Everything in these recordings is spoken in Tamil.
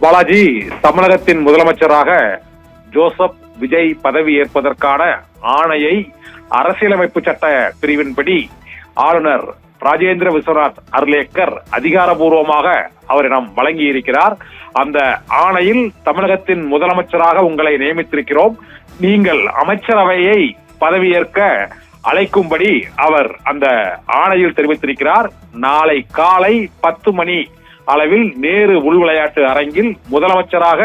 பாலாஜி, தமிழகத்தின் முதலமைச்சராக ஜோசப் விஜய் பதவி ஏற்பதற்கான ஆணையை அரசியலமைப்பு சட்ட பிரிவின்படி ஆளுநர் ராஜேந்திர விஸ்வநாத் அர்லேக்கர் அதிகாரபூர்வமாக அவரிடம் வழங்கி இருக்கிறார். அந்த ஆணையில் தமிழகத்தின் முதலமைச்சராக உங்களை நியமித்திருக்கிறோம், நீங்கள் அமைச்சரவையை பதவியேற்க அழைக்கும்படி அவர் அந்த ஆணையில் தெரிவித்திருக்கிறார். நாளை காலை 10 மணி அளவில் நேரு உள் விளையாட்டு அரங்கில் முதலமைச்சராக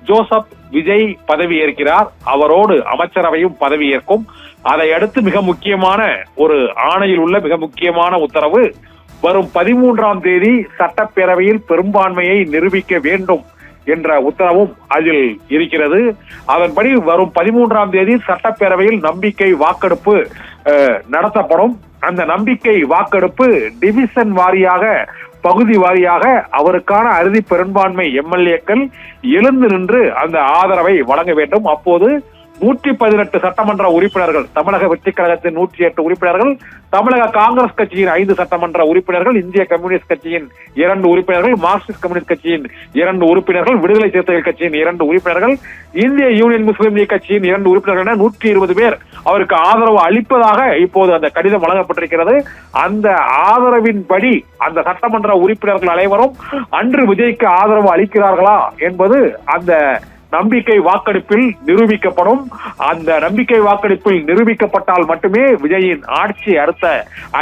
ஜோசப் விஜய் பதவியேற்கிறார். அவரோடு அமைச்சரவையும் பதவியேற்கும். அதை அடுத்து மிக முக்கியமான ஒரு ஆணையில் உள்ள மிக முக்கியமான உத்தரவு, வரும் 13ஆம் தேதி சட்டப்பேரவையில் பெரும்பான்மையை நிரூபிக்க வேண்டும் என்ற உத்தரவும் அதில் இருக்கிறது. அதன்படி வரும் 13ஆம் தேதி சட்டப்பேரவையில் நம்பிக்கை வாக்கெடுப்பு நடத்தப்படும். அந்த நம்பிக்கை வாக்கெடுப்பு டிவிஷன் வாரியாக, பகுதி வாரியாக அவருக்கான அறுதி பெரும்பான்மை எம்எல்ஏக்கள் எழுந்து நின்று அந்த ஆதரவை வழங்க வேண்டும். அப்போது 118 சட்டமன்ற உறுப்பினர்கள், தமிழக வெற்றி கழகத்தின் 108 உறுப்பினர்கள், தமிழக காங்கிரஸ் கட்சியின் 5 சட்டமன்ற உறுப்பினர்கள், இந்திய கம்யூனிஸ்ட் கட்சியின் 2 உறுப்பினர்கள், மார்க்சிஸ்ட் கம்யூனிஸ்ட் கட்சியின் 2 உறுப்பினர்கள், விடுதலை சிறுத்தைகள் கட்சியின் 2 உறுப்பினர்கள், இந்திய யூனியன் முஸ்லீம் லீக் கட்சியின் 2 உறுப்பினர்கள் என 120 பேர் அவருக்கு ஆதரவு அளிப்பதாக இப்போது அந்த கடிதம் வழங்கப்பட்டிருக்கிறது. அந்த ஆதரவின்படி அந்த சட்டமன்ற உறுப்பினர்கள் அனைவரும் அன்று விஜய்க்கு ஆதரவு அளிக்கிறார்களா என்பது அந்த நம்பிக்கை வாக்கெடுப்பில் நிரூபிக்கப்படும். அந்த நம்பிக்கை வாக்கெடுப்பில் நிரூபிக்கப்பட்டால் மட்டுமே விஜயின் ஆட்சி அடுத்த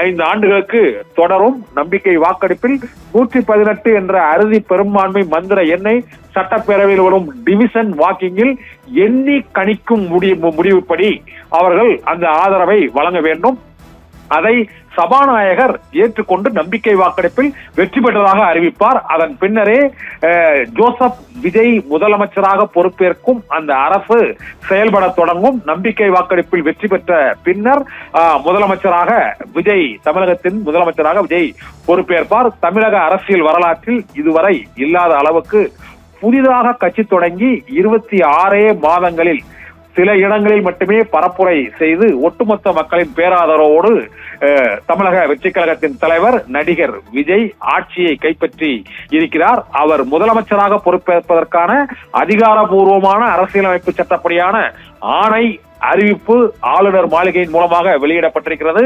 5 ஆண்டுகளுக்கு தொடரும். நம்பிக்கை வாக்கெடுப்பில் 118 என்ற அறுதி பெரும்பான்மை மந்திர எண்ணை சட்டப்பேரவையில் வரும் டிவிஷன் வாக்கிங்கில் எண்ணி கணிக்கும் முடிவுப்படி அவர்கள் அந்த ஆதரவை வழங்க வேண்டும். அதை சபாநாயகர் ஏற்றுக்கொண்டு நம்பிக்கை வாக்கெடுப்பில் வெற்றி பெற்றதாக அறிவிப்பார். அதன் பின்னரே ஜோசப் விஜய் முதலமைச்சராக பொறுப்பேற்கும் அந்த அரசு செயல்பட தொடங்கும். நம்பிக்கை வாக்கெடுப்பில் வெற்றி பெற்ற பின்னர் முதலமைச்சராக விஜய், தமிழகத்தின் முதலமைச்சராக விஜய் பொறுப்பேற்பார். தமிழக அரசியல் வரலாற்றில் இதுவரை இல்லாத அளவுக்கு புதிதாக கட்சி தொடங்கி 26 மாதங்களில் சில இடங்களில் மட்டுமே பரப்புரை செய்து ஒட்டுமொத்த மக்களின் பேராதரவோடு தமிழக வெற்றி கழகத்தின் தலைவர் நடிகர் விஜய் ஆட்சியை கைப்பற்றி இருக்கிறார். அவர் முதலமைச்சராக பொறுப்பேற்பதற்கான அதிகாரபூர்வமான அரசியலமைப்பு சட்டப்படியான ஆணை அறிவிப்பு ஆளுநர் மாளிகையின் மூலமாக வெளியிடப்பட்டிருக்கிறது.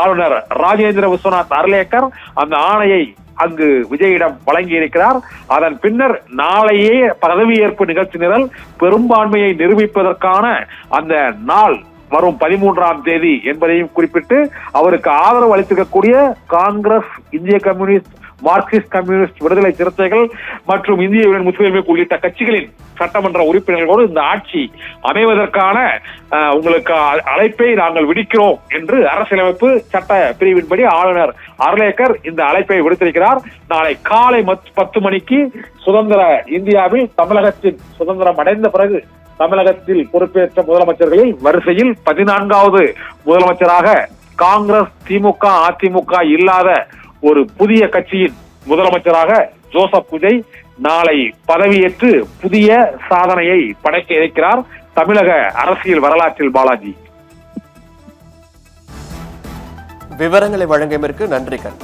ஆளுநர் ராஜேந்திர விஸ்வநாத் அர்லேக்கர் அந்த ஆணையை அங்கு விஜயிடம் வழங்கி இருக்கிறார். அதன் பின்னர் நாளையே பதவியேற்பு நிகழ்ச்சி நிரல், பெரும்பான்மையை நிரூபிப்பதற்கான அந்த நாள் வரும் 13ஆம் தேதி என்பதையும் குறிப்பிட்டு அவருக்கு ஆதரவு அளித்திருக்கக்கூடிய காங்கிரஸ், இந்திய கம்யூனிஸ்ட், மார்க்சிஸ்ட் கம்யூனிஸ்ட், விடுதலை சிறுத்தைகள் மற்றும் இந்திய யூனியன் முஸ்லீம் லீக் உள்ளிட்ட கட்சிகளின் சட்டமன்ற உறுப்பினர்களோடு இந்த ஆட்சி அமைவதற்கான உங்களுக்கு அழைப்பை நாங்கள் விடுக்கிறோம் என்று அரசியலமைப்பு சட்ட பிரிவின்படி ஆளுநர் அர்லேக்கர் இந்த அழைப்பை விடுத்திருக்கிறார். நாளை காலை 10 மணிக்கு சுதந்திர இந்தியாவில் தமிழகத்தின் சுதந்திரம் அடைந்த பிறகு தமிழகத்தில் பொறுப்பேற்ற முதலமைச்சர்களில் வரிசையில் 14வது முதலமைச்சராக காங்கிரஸ், திமுக, அதிமுக இல்லாத ஒரு புதிய கட்சியின் முதலமைச்சராக ஜோசப் விஜய் நாளை பதவியேற்று புதிய சாதனையை படைக்க இருக்கிறார் தமிழக அரசியல் வரலாற்றில். பாலாஜி, விவரங்களை வழங்கியதற்கு நன்றி கண்.